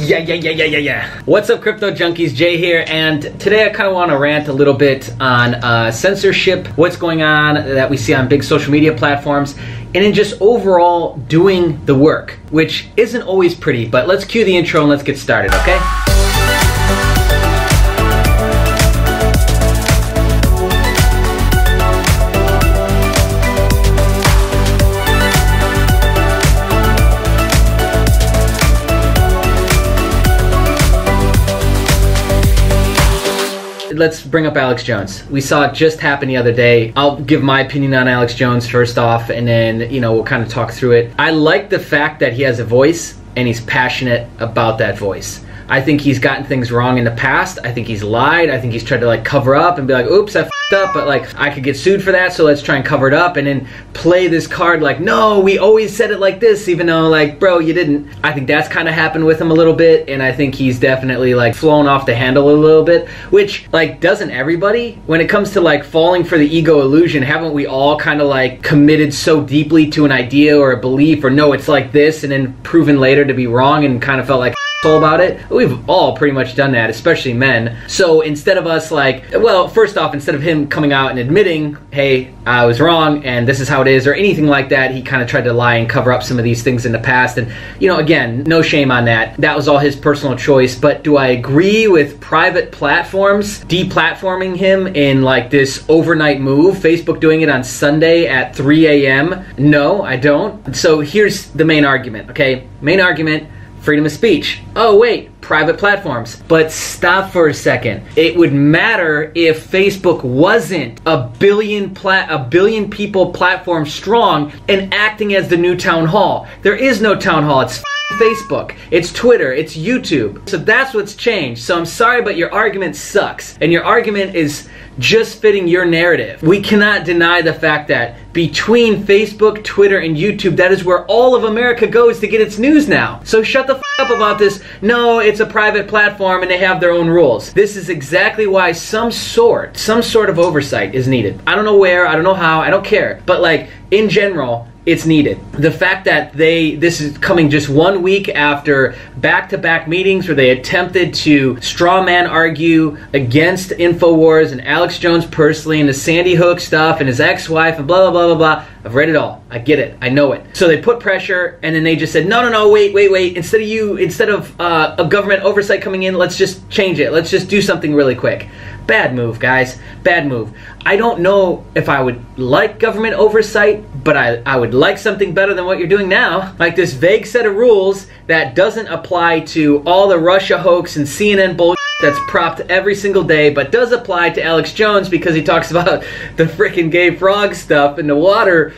Yeah. What's up, crypto junkies? Jay here, and today I kind of want to rant a little bit on censorship, what's going on that we see on big social media platforms, and in just overall doing the work, which isn't always pretty. But let's cue the intro and let's get started, okay? Let's bring up Alex Jones. We saw it just happen the other day. I'll give my opinion on Alex Jones first off, and then, we'll kind of talk through it. I like the fact that he has a voice and he's passionate about that voice. I think he's gotten things wrong in the past. I think he's lied. I think he's tried to cover up and be like, oops, I f***ed up, but I could get sued for that, so let's try and cover it up, and then play this card like, no, we always said it like this, even though bro, you didn't. I think that's kind of happened with him a little bit, and I think he's definitely flown off the handle a little bit, which doesn't everybody? When it comes to all for the ego illusion, haven't we all kind of committed so deeply to an idea or a belief, or no, it's like this, and then proven later to be wrong and kind of felt like about it? We've all pretty much done that, especially men. So instead of us first off, instead of him coming out and admitting, hey, I was wrong and this is how it is, or anything like that, he kind of tried to lie and cover up some of these things in the past. And again, no shame on that. That was all his personal choice. But do I agree with private platforms deplatforming him in this overnight move, Facebook doing it on Sunday at 3 a.m.? No, I don't. So here's the main argument, okay? Main argument: freedom of speech. Oh wait, private platforms. But stop for a second. It would matter if Facebook wasn't a billion people platform strong and acting as the new town hall. There is no town hall. It's Facebook, it's Twitter, it's YouTube. So that's what's changed. So I'm sorry, but your argument sucks. And your argument is just fitting your narrative. We cannot deny the fact that between Facebook, Twitter, and YouTube, that is where all of America goes to get its news now. So shut the f up about this. No, it's a private platform and they have their own rules. This is exactly why some sort of oversight is needed. I don't know where, I don't know how, I don't care. But in general, it's needed. The fact that this is coming just 1 week after back-to-back meetings where they attempted to straw man argue against InfoWars and Alex Jones personally and the Sandy Hook stuff and his ex-wife and blah, blah, blah, blah, blah. I've read it all. I get it. I know it. So they put pressure, and then they just said, no, wait. Instead of a government oversight coming in, let's just change it. Let's just do something really quick. Bad move, guys. Bad move. I don't know if I would like government oversight, but I would like something better than what you're doing now. This vague set of rules that doesn't apply to all the Russia hoax and CNN bullshit that's propped every single day, but does apply to Alex Jones because he talks about the frickin' gay frog stuff in the water.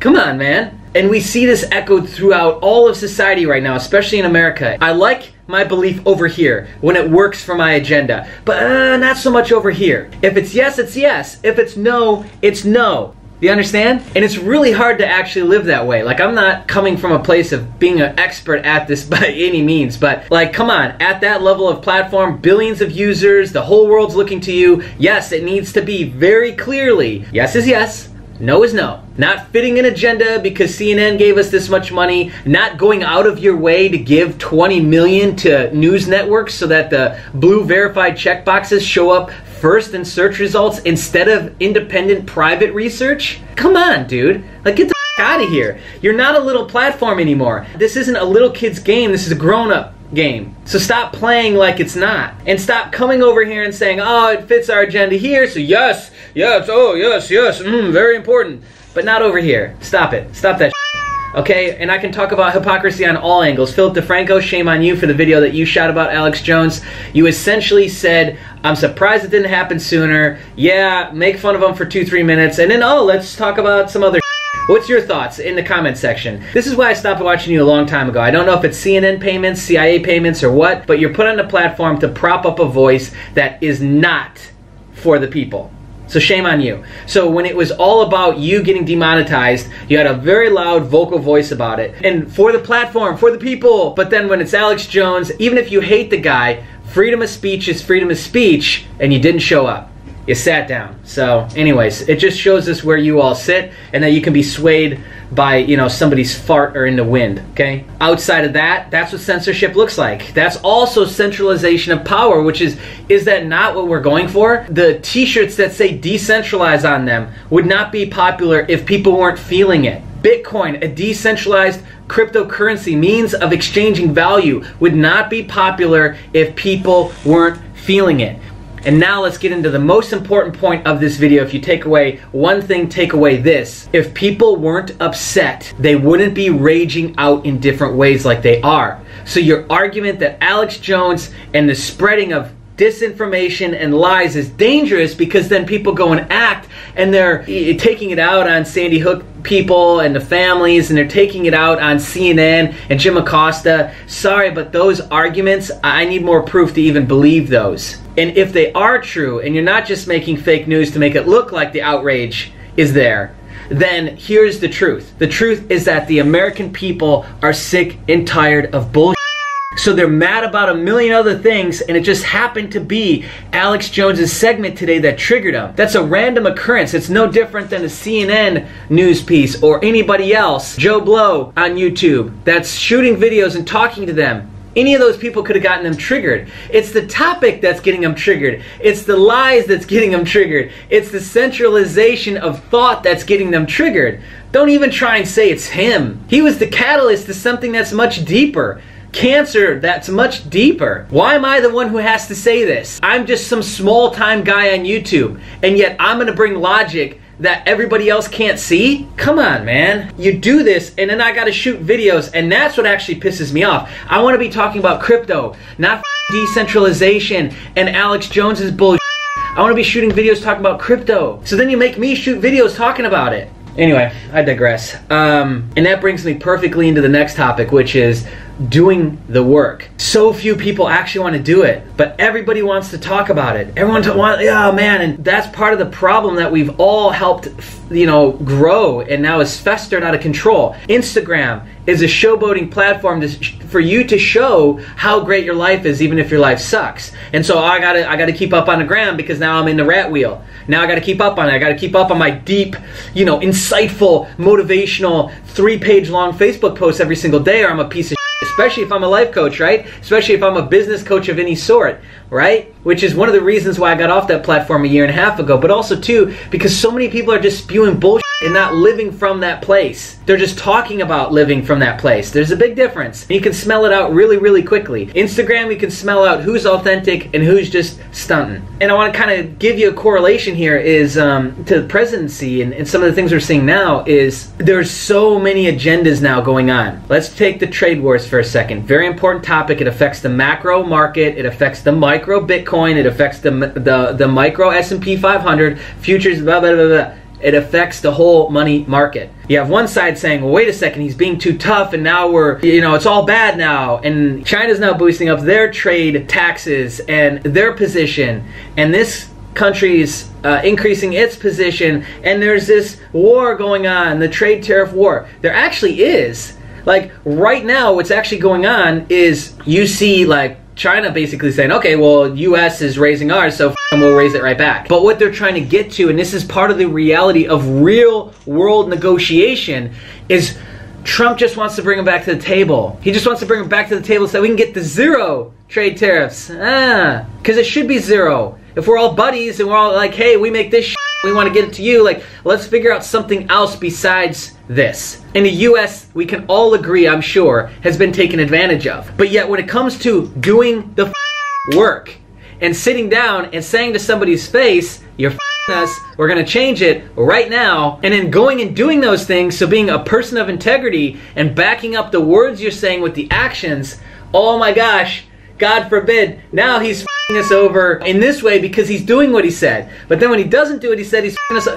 Come on, man. And we see this echoed throughout all of society right now, especially in America. I like my belief over here when it works for my agenda, but not so much over here. If it's yes, it's yes. If it's no, it's no. Do you understand? And it's really hard to actually live that way. I'm not coming from a place of being an expert at this by any means, but come on, at that level of platform, billions of users, the whole world's looking to you. Yes, it needs to be very clearly, yes is yes, no is no. Not fitting an agenda because CNN gave us this much money, not going out of your way to give 20 million to news networks so that the blue verified checkboxes show up first in search results instead of independent private research? Come on, dude. Get the out of here. You're not a little platform anymore. This isn't a little kid's game. This is a grown-up game. So stop playing like it's not. And stop coming over here and saying, oh, it fits our agenda here, so yes, oh, yes, very important. But not over here. Stop it. Stop that okay? And I can talk about hypocrisy on all angles. Philip DeFranco, shame on you for the video that you shot about Alex Jones. You essentially said, I'm surprised it didn't happen sooner. Yeah, make fun of him for 2-3 minutes, and then, oh, let's talk about some other What's your thoughts in the comment section? This is why I stopped watching you a long time ago. I don't know if it's CNN payments, CIA payments, or what, but you're put on the platform to prop up a voice that is not for the people. So shame on you. So when it was all about you getting demonetized, you had a very loud vocal voice about it. And for the platform, for the people. But then when it's Alex Jones, even if you hate the guy, freedom of speech is freedom of speech, and you didn't show up. You sat down. So anyways, it just shows us where you all sit and that you can be swayed by, you know, somebody's fart or in the wind, okay? Outside of that, that's what censorship looks like. That's also centralization of power, which is that not what we're going for? The t-shirts that say decentralize on them would not be popular if people weren't feeling it. Bitcoin, a decentralized cryptocurrency, means of exchanging value, would not be popular if people weren't feeling it. And now let's get into the most important point of this video. If you take away one thing, take away this. If people weren't upset, they wouldn't be raging out in different ways like they are. So your argument that Alex Jones and the spreading of disinformation and lies is dangerous because then people go and act and they're taking it out on Sandy Hook people and the families, and they're taking it out on CNN and Jim Acosta. Sorry, but those arguments, I need more proof to even believe those. And if they are true, and you're not just making fake news to make it look like the outrage is there, then here's the truth. The truth is that the American people are sick and tired of bullshit. So they're mad about a million other things, and it just happened to be Alex Jones's segment today that triggered them. That's a random occurrence. It's no different than a CNN news piece or anybody else, Joe Blow on YouTube, that's shooting videos and talking to them. Any of those people could have gotten them triggered. It's the topic that's getting them triggered. It's the lies that's getting them triggered. It's the centralization of thought that's getting them triggered. Don't even try and say it's him. He was the catalyst to something that's much deeper. Cancer that's much deeper. Why am I the one who has to say this? I'm just some small-time guy on YouTube, and yet I'm gonna bring logic that everybody else can't see? Come on, man. You do this, and then I gotta shoot videos, and that's what actually pisses me off. I wanna be talking about crypto, not decentralization and Alex Jones's bullshit. I wanna be shooting videos talking about crypto. So then you make me shoot videos talking about it. Anyway, I digress. And that brings me perfectly into the next topic, which is doing the work. So few people actually want to do it, but everybody wants to talk about it. Everyone wants, oh man, and that's part of the problem that we've all helped, you know, grow, and now is festered out of control. Instagram is a showboating platform for you to show how great your life is, even if your life sucks. And so I gotta keep up on the gram because now I'm in the rat wheel. Now I gotta keep up on it. I gotta keep up on my deep, you know, insightful, motivational, 3-page long Facebook posts every single day, or I'm a piece of shit. Especially if I'm a life coach, right? Especially if I'm a business coach of any sort, right? Which is one of the reasons why I got off that platform a year and a half ago. But also, too, because so many people are just spewing bullshit and not living from that place. They're just talking about living from that place. There's a big difference. And you can smell it out really, really quickly. Instagram, you can smell out who's authentic and who's just stunting. And I want to kind of give you a correlation here is to the presidency and some of the things we're seeing now is there's so many agendas now going on. Let's take the trade wars for a second. Very important topic. It affects the macro market. It affects the micro Bitcoin. It affects the micro S&P 500, futures, blah, blah, blah, blah. It affects the whole money market. You have one side saying, well, wait a second, he's being too tough and now we're, you know, it's all bad now. And China's now boosting up their trade taxes and their position. And this country is increasing its position. And there's this war going on, the trade tariff war. There actually is. Like, right now, what's actually going on is you see, like, China basically saying, okay, well, U.S. is raising ours, so we'll raise it right back. But what they're trying to get to, and this is part of the reality of real world negotiation, is Trump just wants to bring them back to the table. He just wants to bring them back to the table so we can get the 0 trade tariffs. Because it should be 0. If we're all buddies and we're all like, hey, we make this shit, we want to get it to you, like, let's figure out something else besides this. In the US, we can all agree, I'm sure, has been taken advantage of. But yet when it comes to doing the work and sitting down and saying to somebody's face, you're us, we're going to change it right now, and then going and doing those things, so being a person of integrity and backing up the words you're saying with the actions, oh my gosh, God forbid, now he's us over in this way because he's doing what he said. But then when he doesn't do what he said, he's us.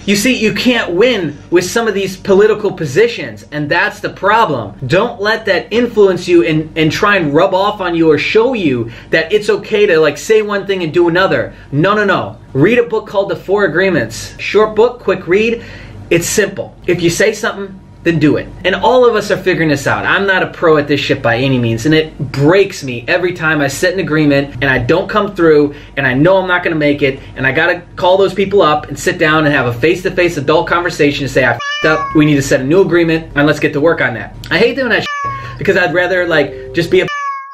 You see, you can't win with some of these political positions, and that's the problem. Don't let that influence you and try and rub off on you or show you that it's okay to like say one thing and do another. No, no, no. Read a book called The 4 Agreements. Short book, quick read. It's simple. If you say something, then do it. And all of us are figuring this out. I'm not a pro at this shit by any means, and it breaks me every time I set an agreement and I don't come through and I know I'm not gonna make it, and I gotta call those people up and sit down and have a face-to-face adult conversation and say, I f***ed up, we need to set a new agreement and let's get to work on that. I hate doing that shit because I'd rather like just be a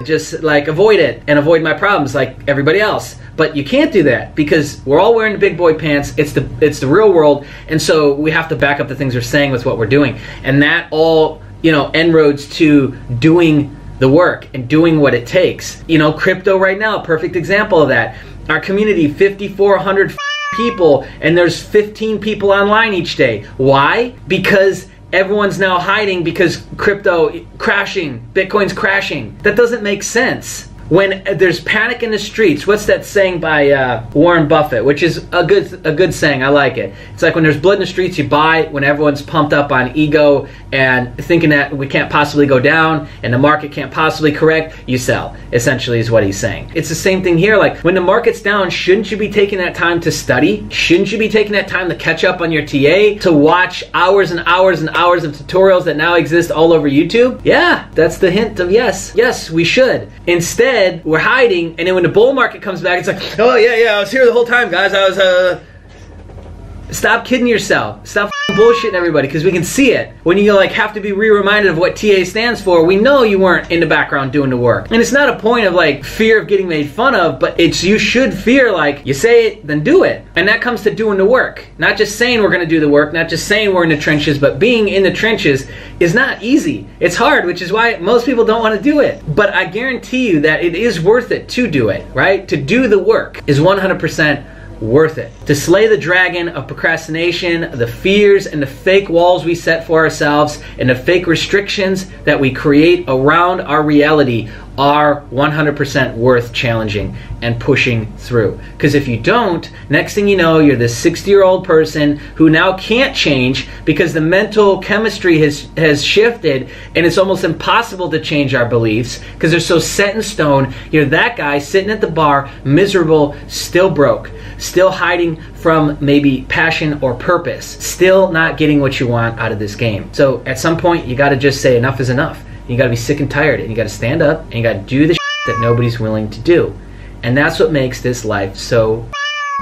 just like avoid it and avoid my problems like everybody else. But you can't do that because we're all wearing the big boy pants. It's the real world, and so we have to back up the things we're saying with what we're doing, and that all, you know, enroads to doing the work and doing what it takes. You know, crypto right now, perfect example of that. Our community, 5,400 people, and there's 15 people online each day. Why? Because everyone's now hiding because crypto crashing, Bitcoin's crashing. That doesn't make sense. When there's panic in the streets, what's that saying by Warren Buffett, which is a good saying, I like it. It's like when there's blood in the streets, you buy. When everyone's pumped up on ego and thinking that we can't possibly go down and the market can't possibly correct, you sell, essentially is what he's saying. It's the same thing here. Like when the market's down, shouldn't you be taking that time to study? Shouldn't you be taking that time to catch up on your TA, to watch hours and hours and hours of tutorials that now exist all over YouTube? Yeah, that's the hint of yes. Yes, we should. Instead, we're hiding, and then when the bull market comes back, it's like, oh yeah, I was here the whole time, guys. I was Stop kidding yourself. Stop bullshitting everybody, because we can see it. When you like have to be re-reminded of what TA stands for, we know you weren't in the background doing the work. And it's not a point of like fear of getting made fun of, but it's you should fear like you say it, then do it. And that comes to doing the work. Not just saying we're gonna do the work, not just saying we're in the trenches, but being in the trenches is not easy. It's hard, which is why most people don't want to do it. But I guarantee you that it is worth it to do it, right? To do the work is 100% worth it. To slay the dragon of procrastination, the fears and the fake walls we set for ourselves, and the fake restrictions that we create around our reality are 100% worth challenging and pushing through. Because if you don't, next thing you know, you're this 60-year-old person who now can't change because the mental chemistry has shifted, and it's almost impossible to change our beliefs because they're so set in stone. You're that guy sitting at the bar, miserable, still broke, still hiding from maybe passion or purpose, still not getting what you want out of this game. So at some point, you gotta just say enough is enough. You gotta be sick and tired, and you gotta stand up, and you gotta do the shit that nobody's willing to do. And that's what makes this life so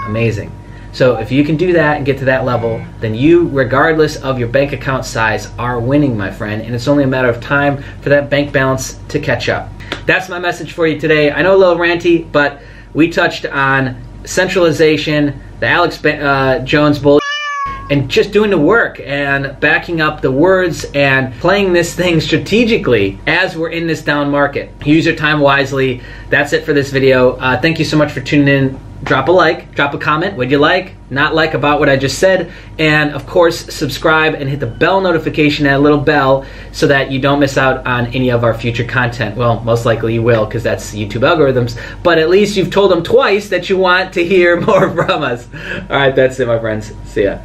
amazing. So if you can do that and get to that level, then you, regardless of your bank account size, are winning, my friend. And it's only a matter of time for that bank balance to catch up. That's my message for you today. I know a little ranty, but we touched on centralization, the Alex Jones bullshit, and just doing the work and backing up the words and playing this thing strategically as we're in this down market. Use your time wisely. That's it for this video. Thank you so much for tuning in. Drop a like, drop a comment. What'd you like, not like about what I just said? And of course, subscribe and hit the bell notification, that little bell, so that you don't miss out on any of our future content. Well, most likely you will, because that's YouTube algorithms, but at least you've told them twice that you want to hear more from us. All right, that's it, my friends. See ya.